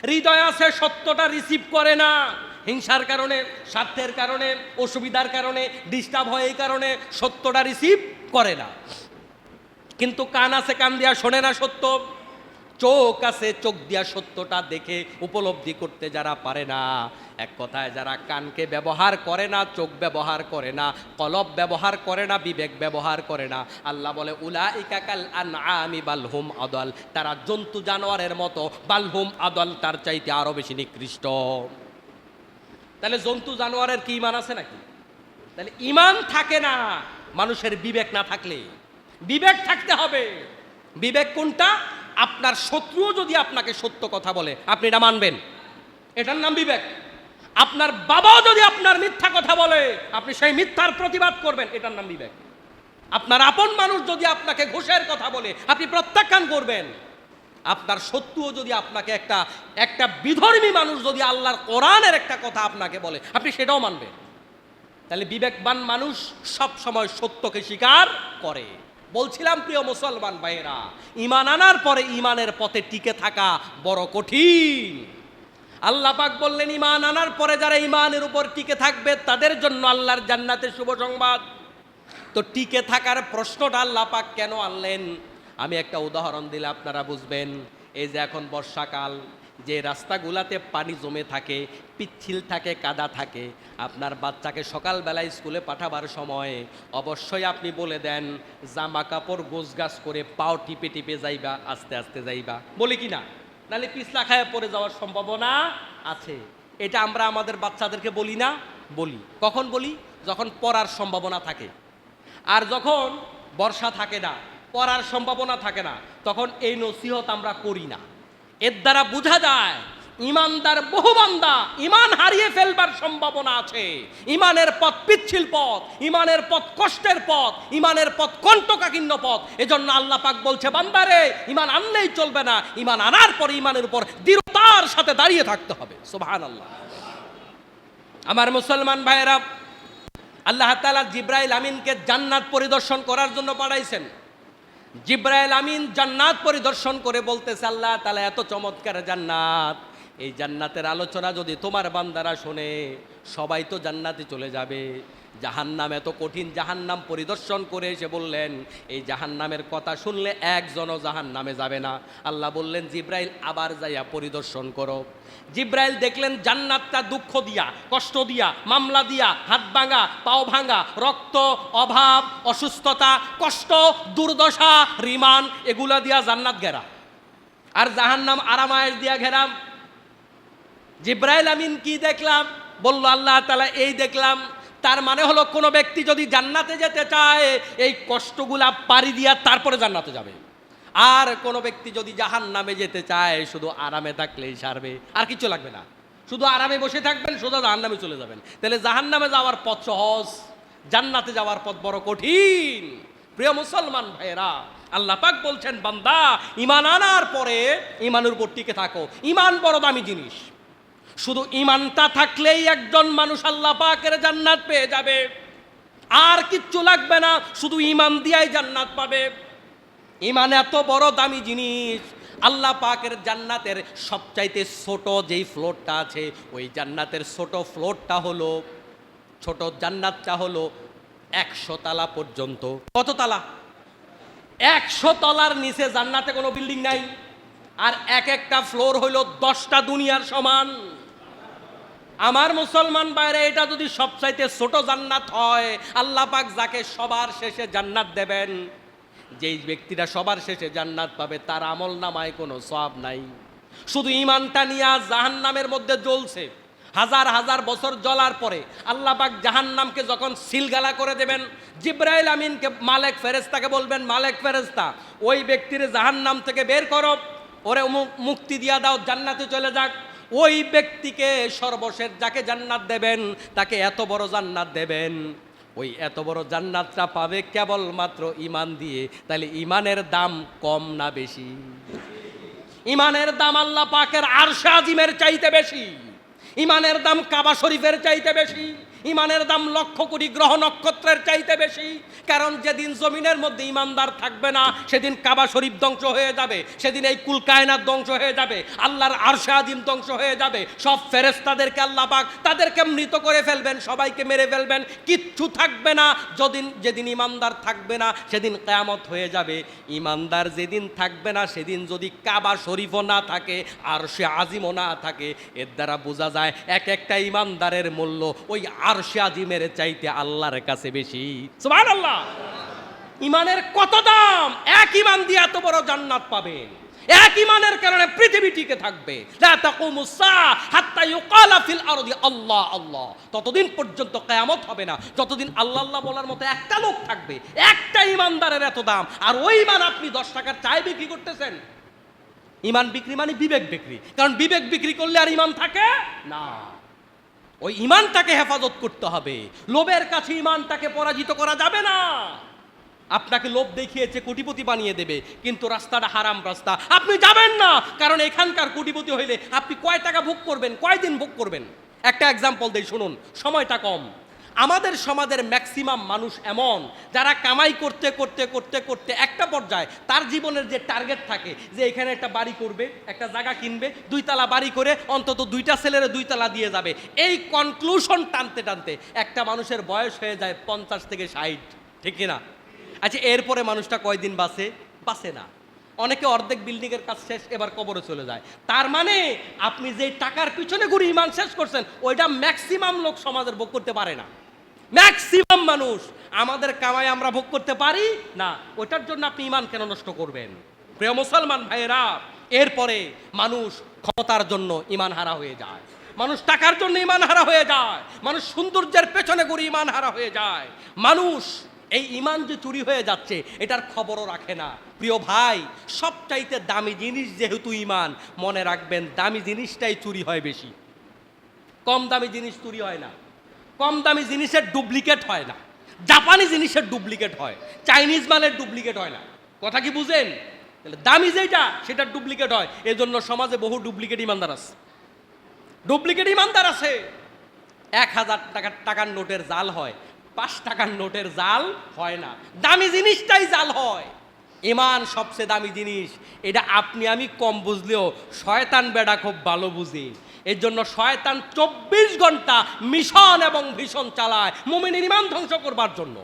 হৃদয় আছে সত্যটা রিসিভ করে না, হিংসার কারণে, স্বার্থের কারণে, অসুবিধার কারণে, ডিস্টার্ব হয়, এই কারণে সত্যটা রিসিভ করে না। কিন্তু কান আছে, কান দিয়া শোনে না সত্য। চোখ আছে, চোখ দিয়া সত্যটা দেখে উপলব্ধি করতে যারা পারে না। এক কথায় যারা কানকে ব্যবহার করে না, চোখ ব্যবহার করে না, কলব ব্যবহার করে না, বিবেক ব্যবহার করে না, আল্লাহ বলে উলাইকা কাল আনআমি বাল হুম আদাল। তারা জন্তু জানোয়ারের মতো, বাল হুম আদাল, তার চাইতে আরো বেশি নিকৃষ্ট। তাহলে জন্তু জানোয়ারের কি ঈমান আছে নাকি? তাহলে ঈমান থাকে না মানুষের বিবেক না থাকলে। বিবেক থাকতে হবে। বিবেক কোনটা? আপনার শত্রুও যদি আপনাকে সত্য কথা বলে, আপনি এটা মানবেন, এটার নাম বিবেক। আপনার বাবাও যদি আপনার মিথ্যা কথা বলে, আপনি সেই মিথ্যার প্রতিবাদ করবেন, এটার নাম বিবেক। আপনার আপন মানুষ যদি আপনাকে ঘুষের কথা বলে, আপনি প্রত্যাখ্যান করবেন। আপনার শত্রুও যদি আপনাকে একটা বিধর্মী মানুষ যদি আল্লাহর কোরআনের একটা কথা আপনাকে বলে, আপনি সেটাও মানবেন। তাহলে বিবেকবান মানুষ সব সময় সত্যকে স্বীকার করে। বলছিলাম প্রিয় মুসলমান ভাইয়েরা, ঈমান আনার পরে ঈমানের পথে টিকে থাকা বড় কঠিন। আল্লাহ পাক বললেন, ঈমান আনার পরে যারা ঈমানের উপর টিকে থাকবে তাদের জন্য আল্লাহর জান্নাতের শুভ সংবাদ। তো টিকে থাকার প্রশ্নটা আল্লাহ পাক কেন আনলেন? আমি একটা উদাহরণ দিলে আপনারা বুঝবেন। এই যে এখন বর্ষাকাল, যে রাস্তাগুলাতে পানি জমে থাকে, পিচ্ছিল থাকে, কাদা থাকে, আপনার বাচ্চাকে সকালবেলায় স্কুলে পাঠাবার সময় অবশ্যই আপনি বলে দেন, জামা কাপড় গোছগাছ করে পাও টিপে টিপে যাইবা, আস্তে আস্তে যাইবা, বলি কি না? নাহলে পিছলা খায় পড়ে যাওয়ার সম্ভাবনা আছে। এটা আমরা আমাদের বাচ্চাদেরকে বলি না? বলি। কখন বলি? যখন পড়ার সম্ভাবনা থাকে। আর যখন বর্ষা থাকে না, পড়ার সম্ভাবনা থাকে না, তখন এই নসিহত আমরা করি না। এর দ্বারা বোঝা যায় ইমানদার বহু বান্দা ইমান হারিয়ে ফেলবার সম্ভাবনা আছে। ইমানের পথ পিচ্ছিল পথ, ইমানের পথ কষ্টের পথ, ইমানের পথ কণ্টকাকীর্ণ পথ। এজন্য আল্লাহ পাক বলছে, বান্দারে ঈমান আনলেই চলবে না, ঈমান আনার পরে ঈমানের উপর দৃঢ়তার সাথে দাঁড়িয়ে থাকতে হবে। সুবহানাল্লাহ। আমার মুসলমান ভাইয়েরা, আল্লাহ তাআলা জিবরাইল আমিনকে জান্নাত পরিদর্শন করার জন্য পাঠাইছেন। জিবরাইল আমিন জান্নাত পরিদর্শন করে বলতেছে, আল্লাহ তাআলা এত চমৎকার জান্নাত, এই জান্নাতের আলোচনা যদি তোমার বান্দারা শোনে, সবাই তো জান্নাতে চলে যাবে। জাহান্নাম এত কঠিন, জাহান্নাম পরিদর্শন করে এসে বললেন, এই জাহান্নামের কথা শুনলে একজনও জাহান্নামে যাবে না। আল্লাহ বললেন, জিবরাইল আবার যাইয়া পরিদর্শন করো। জিবরাইল দেখলেন জান্নাতটা দুঃখ দিয়া, কষ্ট দিয়া, মামলা দিয়া, হাত ভাঙা, পাও ভাঙা, রক্ত, অভাব, অসুস্থতা, কষ্ট, দুর্দশা, রিমান, এগুলা দিয়া জান্নাত ঘেরা। আর জাহান্নাম আরামায়েশ দিয়া ঘেরাম। জিবরাইল আমিন কি দেখলাম? বলল, আল্লাহ তাআলা এই দেখলাম তার মানে হলো কোনো ব্যক্তি যদি জান্নাতে যেতে চায় এই কষ্টগুলা পাড়ি দিয়া তারপরে জান্নাতে যাবে। আর কোনো ব্যক্তি যদি জাহান্নামে যেতে চায় শুধু আরামে থাকলেই সারবে, আর কিছু লাগবে না, শুধু আরামে বসে থাকবেন, শুধু জাহান্নামে চলে যাবেন। তাহলে জাহান্নামে যাওয়ার পথ সহজ, জান্নাতে যাওয়ার পথ বড় কঠিন। প্রিয় মুসলমান ভাইয়েরা, আল্লাহ পাক বলছেন, বান্দা ঈমান আনার পরে ঈমানের উপর টিকে থাকো। ঈমান বড় দামি জিনিস। শুধু ঈমানটা থাকলেই একজন মানুষ আল্লাহ পাকের জান্নাত পেয়ে যাবে, আর কিচ্ছু লাগবে না, শুধু ঈমান দিয়াই জান্নাত পাবে। ঈমান এত বড় দামি জিনিস। আল্লাহ পাকের জান্নাতের সবচাইতে ছোট যেই ফ্লোরটা আছে, ওই জান্নাতের ছোট ফ্লোরটা হলো, ছোট জান্নাতটা হলো 100 তালা পর্যন্ত। কত তালা? 100 তলার নিচে জান্নাতে কোনো বিল্ডিং নাই। আর এক একটা ফ্লোর হইল 10টা দুনিয়ার সমান। আমার মুসলমান বাইরে, এটা যদি সবচাইতে ছোট জান্নাত হয়, আল্লাহ পাক যাকে সবার শেষে জান্নাত দেবেন, যেই ব্যক্তিরা সবার শেষে জান্নাত পাবে, তার আমল নামায় কোনো সওয়াব নাই। শুধু ঈমানটা নিয়ে জাহান্নামের মধ্যে জ্বলছে, হাজার হাজার বছর জ্বলার পরে আল্লাহ পাক জাহান্নামকে যখন সিলগালা করে দেবেন, জিবরাইল আমিনকে, মালেক ফেরেশতাকে বলবেন, মালেক ফেরেশতা ওই ব্যক্তির জাহান্নাম থেকে বের করো, ওরে মুক্তি দিয়া দাও, জান্নাতে চলে যাক। ওই ব্যক্তিকে সর্বশেষ যাকে জান্নাত দেবেন, তাকে এত বড় জান্নাত দেবেন, ওই এত বড় জান্নাতটা পাবে কেবলমাত্র ঈমান দিয়ে। তাহলে ঈমানের দাম কম না বেশি? ঈমানের দাম আল্লাহ পাকের আরশে আজিমের চাইতে বেশি, ঈমানের দাম কাবা শরীফের চাইতে বেশি, ঈমানের দাম লক্ষ কোটি গ্রহ নক্ষত্রের চাইতে বেশি। কারণ যেদিন জমিনের মধ্যে ঈমানদার থাকবে না, সেদিন কাবা শরীফ ধ্বংস হয়ে যাবে, সেদিন এই কুল কায়নাত ধ্বংস হয়ে যাবে, আল্লাহর আরশে আজিম ধ্বংস হয়ে যাবে। সব ফেরেশতাদেরকে আল্লাহ পাক তাদেরকে মৃত করে ফেলবেন, সবাইকে মেরে ফেলবেন, কিচ্ছু থাকবে না। যেদিন ঈমানদার থাকবে না, সেদিন কিয়ামত হয়ে যাবে। ঈমানদার যেদিন থাকবে না, সেদিন যদি কাবা শরীফও না থাকে, আরশে আজিমও না থাকে, এর দ্বারা বোঝা যায় এক একটা ঈমানদারের মূল্য ওই আরশে আজিমের চাইতে আল্লাহর কাছে বেশি। সুবহানাল্লাহ! ঈমানের কত দাম! এক ঈমান দিয়ে এত বড় জান্নাত পাবেন, এক ঈমানের কারণে পৃথিবী টিকে থাকবে। লা তাকুমুস সাআ হাত্তা ইউকালা ফিল আরদি আল্লাহ আল্লাহ। ততদিন পর্যন্ত কিয়ামত হবে না যতদিন আল্লাহ আল্লাহ বলার মতো একটা লোক থাকবে। একটা ঈমানদারের এত দাম, আর ওই ঈমান আপনি 10 টাকার চায় বিক্রি করতেছেন। ঈমান বিক্রি মানে বিবেক বিক্রি, কারণ বিবেক বিক্রি করলে আর ঈমান থাকে না। ওই ঈমানটাকে হেফাজত করতে হবে। লোভের কাছে ঈমানটাকে পরাজিত করা যাবে না। আপনাকে লোভ দেখিয়েছে কোটিপতি বানিয়ে দেবে, কিন্তু রাস্তাটা হারাম রাস্তা, আপনি যাবেন না। কারণ এখানকার কোটিপতি হইলে আপনি কয় টাকা ভোগ করবেন, কয়দিন ভোগ করবেন? একটা এক্সাম্পল দেই, শুনুন, সময়টা কম। আমাদের সমাজের ম্যাক্সিমাম মানুষ এমন, যারা কামাই করতে করতে করতে করতে একটা পর্যায়ে তার জীবনের যে টার্গেট থাকে, যে এখানে একটা বাড়ি করবে, একটা জায়গা কিনবে, 2 তালা বাড়ি করে অন্তত 2টা ছেলের 2 তালা দিয়ে যাবে, এই কনক্লুশন টানতে টানতে একটা মানুষের বয়স হয়ে যায় 50 থেকে 60, ঠিক কিনা? আচ্ছা, এরপরে মানুষটা কয়দিন বাঁচে না। অনেকে অর্ধেক বিল্ডিংয়ের কাজ শেষ, এবার কবরে চলে যায়। তার মানে আপনি যে টাকার পিছনে ঘুরে ঈমান শেষ করছেন, ওইটা ম্যাক্সিমাম লোক সমাজের ভোগ করতে পারে না। ম্যাক্সিমাম মানুষ, আমাদের কামাই আমরা ভোগ করতে পারি না, ওইটার জন্য আপনি ঈমান কেন নষ্ট করবেন? প্রিয় মুসলমান ভাইয়েরা, এরপরে মানুষ ক্ষমতার জন্য ঈমান হারা হয়ে যায়, মানুষ টাকার জন্য ঈমান হারা হয়ে যায়, মানুষ সৌন্দর্যের পেছনে ঘুরে ঈমান হারা হয়ে যায়, মানুষ এই ঈমান যে চুরি হয়ে যাচ্ছে এটার খবরও রাখে না। প্রিয় ভাই, সবচাইতে দামি জিনিস যেহেতু ঈমান, মনে রাখবেন দামি জিনিসটাই চুরি হয় বেশি, কম দামি জিনিস চুরি হয় না। কম দামি জিনিসের ডুপ্লিকেট হয় না, জাপানি জিনিসের ডুপ্লিকেট হয়, চাইনিজ মালের ডুপ্লিকেট হয় না। কথা কি বুঝেন? তাহলে দামি যেটা সেটার ডুপ্লিকেট হয়। এজন্য সমাজে বহু ডুপ্লিকেট ইমানদার আছে, ডুপ্লিকেট ইমানদার আছে। 1000 টাকার নোটের জাল হয়, 5 টাকার নোটের জাল হয় না। দামি জিনিসটাই জাল হয়। ঈমান সবচেয়ে দামি জিনিস, এটা আপনি আমি কম বুঝলেও শয়তান বেডা খুব ভালো বুঝে। এর জন্য শয়তান 24 ঘন্টা মিশন এবং ভীষণ চালায় মুমিনের ঈমান ধ্বংস করবার জন্য।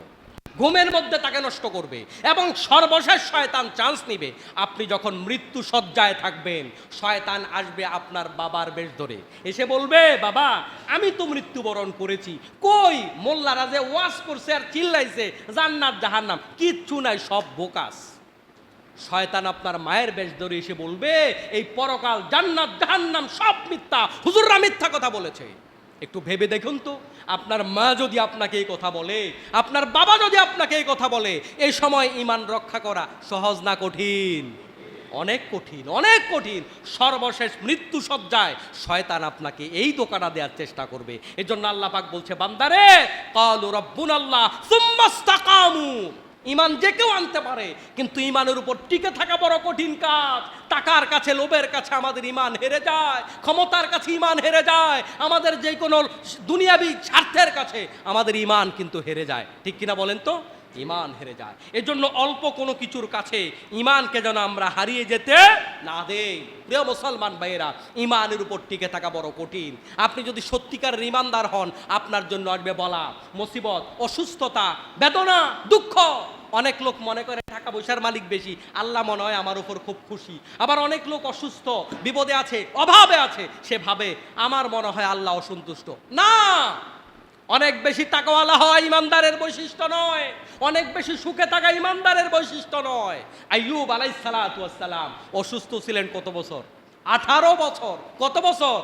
ঘুমের মধ্যে তাকে নষ্ট করবে, এবং সর্বশেষ শয়তান চান্স নিবে। আপনি যখন মৃত্যু শয্যায় থাকবেন, শয়তান আসবে আপনার বাবার বেশ ধরে, এসে বলবে, বাবা আমি তো মৃত্যুবরণ করেছি, কই মোল্লারা যে ওয়াজ করছে আর চিল্লাইছে জান্নাত জাহান্নাম, কিচ্ছু নাই, সব বোকাস। শয়তান আপনার মায়ের বেশ ধরে এসে বলবে, এই পরকাল জান্নাত জাহান্নাম সব মিথ্যা, হুজুররা মিথ্যা কথা বলেছে। একটু ভেবে দেখুন তো, আপনার মা যদি আপনাকে এই কথা বলে, আপনার বাবা যদি আপনাকে এই কথা বলে, এই সময় ঈমান রক্ষা করা সহজ না কঠিন? অনেক কঠিন, অনেক কঠিন। সর্বশেষ মৃত্যু সজ্জায় শয়তান আপনাকে এই দোকানা দেওয়ার চেষ্টা করবে। এজন্য আল্লাহ পাক বলছে, বান্দারে ক্বালু রাব্বুনাল্লাহ সুম্মা ইসতাকামু। ঈমান যে কেউ আনতে পারে, কিন্তু ঈমানের উপর টিকে থাকা বড় কঠিন কাজ। টাকার কাছে, লোভের কাছে আমাদের ঈমান হেরে যায়, ক্ষমতার কাছে ঈমান হেরে যায়, আমাদের যে কোনো দুনিয়াবি স্বার্থের কাছে আমাদের ঈমান কিন্তু হেরে যায়। ঠিক কিনা বলেন তো? ঈমান হেরে যায়। এজন্য অল্প কোনো কিছুর কাছে ঈমানকে যেন আমরা হারিয়ে যেতে না দেই। প্রিয় মুসলমান ভাইয়েরা, ঈমানের উপর টিকে থাকা বড় কঠিন। আপনি যদি সত্যিকারের ঈমানদার হন, আপনার জন্য আসবে বলা, মুসিবত, অসুস্থতা, বেদনা, দুঃখ। অনেক লোক মনে করে টাকা পয়সার মালিক বেশি, আল্লাহ মনে হয় আমার উপর খুব খুশি। আবার অনেক লোক অসুস্থ, বিপদে আছে, অভাবে আছে, সে ভাবে আমার মনে হয় আল্লাহ অসন্তুষ্ট। না, অনেক বেশি টাকাওয়ালা হওয়া ইমানদারের বৈশিষ্ট্য নয়, অনেক বেশি সুখে থাকা ইমানদারের বৈশিষ্ট্য নয়। আইয়ুব আলাইহিস সালাতু ওয়াস সালাম অসুস্থ ছিলেন কত বছর? 18 বছর। কত বছর?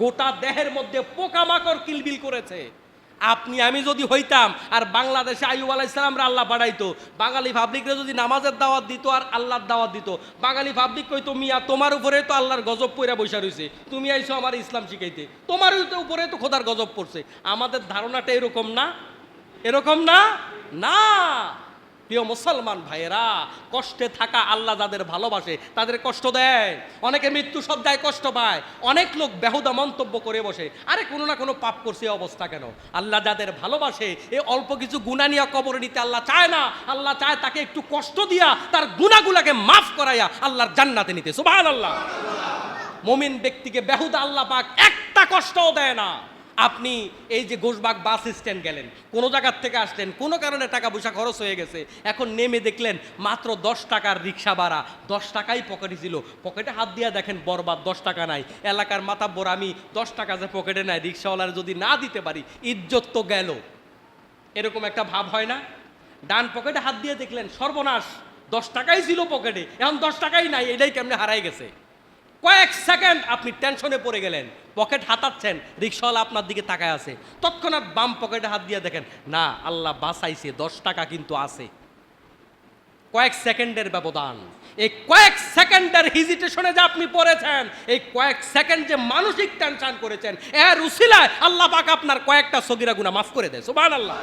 গোটা দেহের মধ্যে পোকামাকড় কিলবিল করেছে। আপনি আমি যদি হইতাম, আর বাংলাদেশে আইয়ুব আলাইহিস সালামরে আল্লাহ পাঠাইতো, বাঙালি পাবলিকরে যদি নামাজের দাওয়াত দিত আর আল্লাহর দাওয়াত দিত, বাঙালি পাবলিক কইতো, মিয়া তোমার উপরে তো আল্লাহর গজব পইরা বইসা রইছে, তুমি আইছো আমার ইসলাম শিখাইতে, তোমার উপরে তো খোদার গজব পড়ছে। আমাদের ধারণাটা এরকম না? এরকম না? না। প্রিয় মুসলমান ভাইয়েরা, কষ্টে থাকা আল্লাহ যাদের ভালোবাসে তাদের কষ্ট দেয়। অনেকে মৃত্যু সজ্জায় কষ্ট পায়, অনেক লোক বেহুদা মন্তব্য করে বসে, আরে কোনো না কোনো পাপ করছে, অবস্থা কেন? আল্লাহ যাদের ভালোবাসে, এই অল্প কিছু গুনাহ নিয়ে কবরে নিতে আল্লাহ চায় না। আল্লাহ চায় তাকে একটু কষ্ট দিয়া তার গুনাহগুলোকে মাফ করাইয়া আল্লাহর জান্নাতে নিতে। সুবহানাল্লাহ। মুমিন ব্যক্তিকে বেহুদা আল্লাহ পাক একটা কষ্টও দেয় না। আপনি এই যে গোশবাগ বাস স্ট্যান্ড গেলেন, কোনো জায়গার থেকে আসলেন, কোনো কারণে টাকা পয়সা খরচ হয়ে গেছে, এখন নেমে দেখলেন মাত্র 10 টাকার রিক্সা ভাড়া, 10 টাকাই পকেটে ছিল, পকেটে হাত দিয়ে দেখেন বরবাদ, 10 টাকা নাই। এলাকার মাতাব্বর আমি 10 টাকা যে পকেটে নাই, রিক্সাওয়ালার যদি না দিতে পারি, ইজ্জত তো গেল। এরকম একটা ভাব হয় না? ডান পকেটে হাত দিয়ে দেখলেন সর্বনাশ, 10 টাকাই ছিল পকেটে, এখন 10 টাকাই নাই, এটাই কেমনে হারাই গেছে। কয়েক সেকেন্ড আপনি টেনশনে পড়ে গেলেন, পকেট হাতাচ্ছেন, রিক্সাওয়ালা আপনার দিকে তাকায় আছে, তৎক্ষণাৎ বাম পকেটে হাত দিয়ে দেখেন, না আল্লাহ বাঁচাইছে, 10 টাকা কিন্তু আছে। কয়েক সেকেন্ডের ব্যবধান, এই কয়েক সেকেন্ডের হেজিটেশনে যে আপনি পড়েছেন, এই কয়েক সেকেন্ড যে মানসিক টেনশন করেছেন, এর উসিলায় আল্লাহ পাক আপনার কয়েকটা সগীরা গুনাহ মাফ করে দেয়। সুবহানাল্লাহ।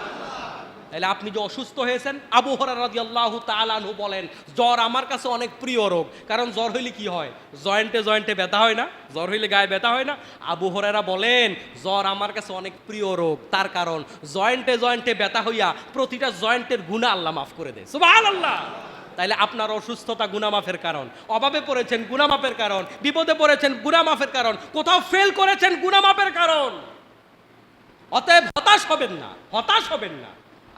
তাহলে আপনি যে অসুস্থ হয়েছেন, আবু হুরায়রা রাদিয়াল্লাহু তাআলা আনহু বলেন, জ্বর আমার কাছে অনেক প্রিয় রোগ। কারণ জ্বর হইলে কি হয়? জয়েন্টে জয়েন্টে ব্যথা হয় না? জ্বর হইলে গায়ে ব্যথা হয় না? আবু হুরায়রা বলেন, জ্বর আমার কাছে অনেক প্রিয় রোগ, তার কারণ জয়েন্টে জয়েন্টে ব্যথা হইয়া প্রতিটা জয়েন্টের গুনাহ আল্লাহ মাফ করে দেয়। সুবহানাল্লাহ। তাইলে আপনার অসুস্থতা গুনাহ মাফের কারণ, অভাবে পড়েছেন গুনাহ মাফের কারণ, বিপদে পড়েছেন গুনাহ মাফের কারণ, কোথাও ফেল করেছেন গুনাহ মাফের কারণ। অতএব হতাশ হবেন না, হতাশ হবেন না।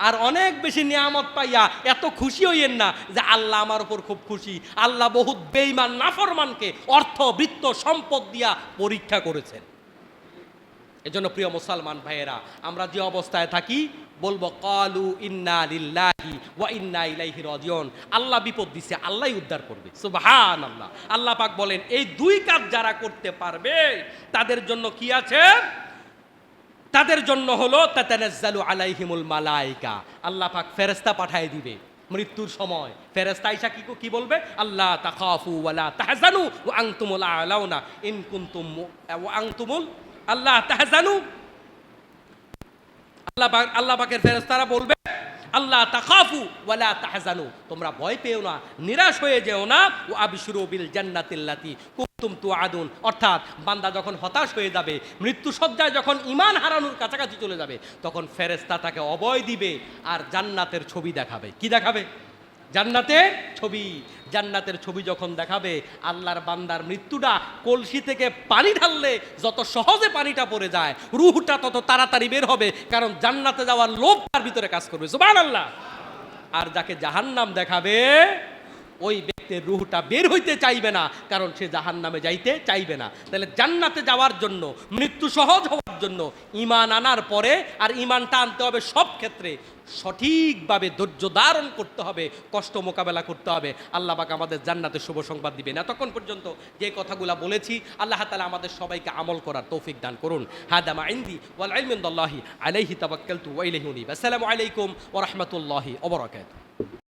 আর অনেক বেশি নিয়ামত পাইয়া এত খুশি হইয়েন না যে আল্লাহ আমার উপর খুব খুশি। আল্লাহ বহুত বেঈমান নাফরমানকে অর্থ, বৃত্ত, সম্পদ দিয়া পরীক্ষা করেছেন। এজন্য প্রিয় মুসলমান ভাইয়েরা, আমরা যে অবস্থায় থাকি বলবো ক্বালু ইন্না লিল্লাহি ওয়া ইন্না ইলাইহি রাজিউন। আল্লাহ বিপদ দিছে, আল্লাহই উদ্ধার করবে। সুবহানাল্লাহ। আল্লাহ পাক বলেন, এই দুই কাজ যারা করতে পারবে তাদের জন্য কি আছে? তাদের জন্য হলো তাতানাজ্জালু আলাইহিমুল মালাইকা। আল্লাহ পাক ফেরেশতা পাঠিয়ে দিবে মৃত্যুর সময়। ফেরেশতা আইসা কি বলবে? আল্লাহ তাখাফু ওয়ালা তাহজানু ওয়া আনতুমুল আলাউনা ইন কুনতুম ওয়া আনতুমুল আল্লাহ তাহজানু। আল্লাহ পাকের ফেরেশতারা বলবে, আল্লাহ তাখাফু ওয়ালা তাহজানু, তোমরা ভয় পেও না, নিরাশ হয়ে যেও না। ও আবশিরু বিল জান্নাতিল্লাতি কুনতুম তুআদুন। অর্থাৎ বান্দা যখন হতাশ হয়ে যাবে, মৃত্যু সজ্জায় যখন ঈমান হারানোর কাছাকাছি চলে যাবে, তখন ফেরেশতা তাকে অভয় দিবে আর জান্নাতের ছবি দেখাবে। কি দেখাবে? জান্নাতের ছবি। জান্নাতের ছবি যখন দেখাবে, আল্লাহর বান্দার মৃত্যুটা কলসি থেকে পানি ঢাললে যত সহজে পানিটা পড়ে যায়, রূহটা তত তাড়াতাড়ি বের হবে, কারণ জান্নাতে যাওয়ার লোভ তার ভিতরে কাজ করবে। সুবহানাল্লাহ। আর যাকে জাহান্নাম দেখাবে, ওই ব্যক্তির রূহটা বের হইতে চাইবে না, কারণ সে জাহান্নামে যাইতে চাইবে না। তাহলে জান্নাতে যাওয়ার জন্য, মৃত্যু সহজ হওয়ার জন্য ঈমান আনার পরে, আর ঈমানটা আনতে হবে সব ক্ষেত্রে, সঠিকভাবে ধৈর্য ধারণ করতে হবে, কষ্ট মোকাবেলা করতে হবে। আল্লাহ পাক আমাদের জান্নাতের শুভ সংবাদ দিবেন। এতক্ষণ পর্যন্ত যে কথাগুলো বলেছি, আল্লাহ তাআলা আমাদের সবাইকে আমল করার তৌফিক দান করুন। হাদা মা ইনদি ওয়াল ইলমু ইনদাল্লাহি আলাইহি তাওয়াক্কালতু ওয়া ইলাইহি উনীব। আসসালামু আলাইকুম ওয়া রাহমাতুল্লাহি ওয়া বারাকাতুহু।